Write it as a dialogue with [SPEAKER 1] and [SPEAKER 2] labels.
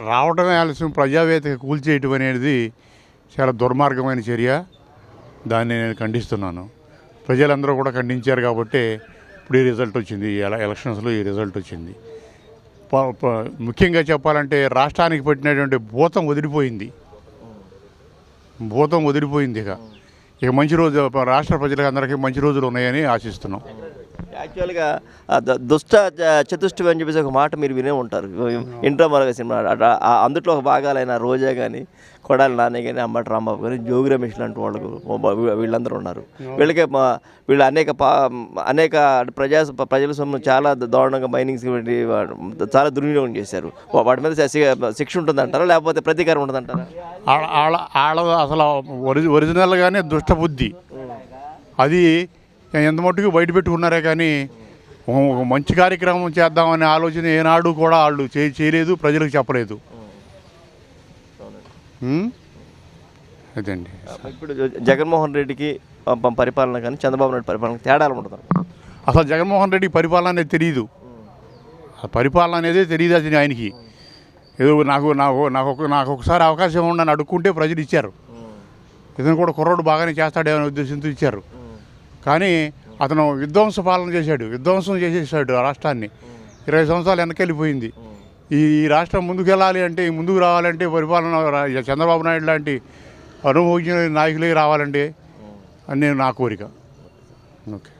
[SPEAKER 1] రావటమే ఆలస్యం, ప్రజావేదిక కూల్చేయటం అనేది చాలా దుర్మార్గమైన చర్య. దాన్ని నేను ఖండిస్తున్నాను. ప్రజలందరూ కూడా ఖండించారు కాబట్టి ఇప్పుడు ఈ రిజల్ట్ వచ్చింది. ఎలక్షన్స్లో ఈ రిజల్ట్ వచ్చింది. ముఖ్యంగా చెప్పాలంటే రాష్ట్రానికి పెట్టినటువంటి భూతం వదిలిపోయింది. ఇక మంచి రోజు రాష్ట్ర ప్రజలకు అందరికీ మంచి రోజులు ఉన్నాయని ఆశిస్తున్నాం.
[SPEAKER 2] యాక్చువల్గా దుష్ట చతుష్టమి అని చెప్పేసి ఒక మాట మీరు వినే ఉంటారు. ఇంట్లో మరొక సినిమా అందులో ఒక భాగాలైన రోజా కానీ, కొడాలి నాని కానీ, అమ్మటి రాంబాబు కానీ, జోగి రమేష్ లాంటి వాళ్ళకు వీళ్ళందరూ ఉన్నారు. వీళ్ళు అనేక ప్రజల సొమ్ము చాలా దారుణంగా మైనింగ్స్ చాలా దుర్వినియోగం చేశారు. వాటి మీద శిక్ష ఉంటుందంటారా, లేకపోతే ప్రతీకారం ఉంటుందంటారా?
[SPEAKER 1] అసలు ఒరిజినల్గానే దుష్టబుద్ధి అది ఎంత మట్టుకు బయట పెట్టుకున్నారే కానీ మంచి కార్యక్రమం చేద్దామనే ఆలోచన ఏనాడు కూడా వాళ్ళు చేయలేదు, ప్రజలకు చెప్పలేదు. అదండి.
[SPEAKER 2] ఇప్పుడు జగన్మోహన్ రెడ్డికి పరిపాలన కానీ చంద్రబాబు నాయుడు పరిపాలన తేడాలు ఉంటుంది.
[SPEAKER 1] అసలు జగన్మోహన్ రెడ్డి పరిపాలన అనేది తెలియదు. పరిపాలన అనేదే తెలియదు అది ఆయనకి. ఏదో నాకు ఒకసారి అవకాశం ఉండని అడుక్కుంటే ప్రజలు ఇచ్చారు. ఇతను కూడా కుర్రోడు బాగానే చేస్తాడేమనే ఉద్దేశంతో ఇచ్చారు. కానీ అతను విధ్వంసం చేసేసాడు రాష్ట్రాన్ని. 20 సంవత్సరాలు వెనకెళ్ళిపోయింది. ఈ రాష్ట్రం ముందుకు రావాలంటే పరిపాలన చంద్రబాబు నాయుడు లాంటి అనుభవజ్ఞ నాయకులే రావాలండి అని నా కోరిక. ఓకే.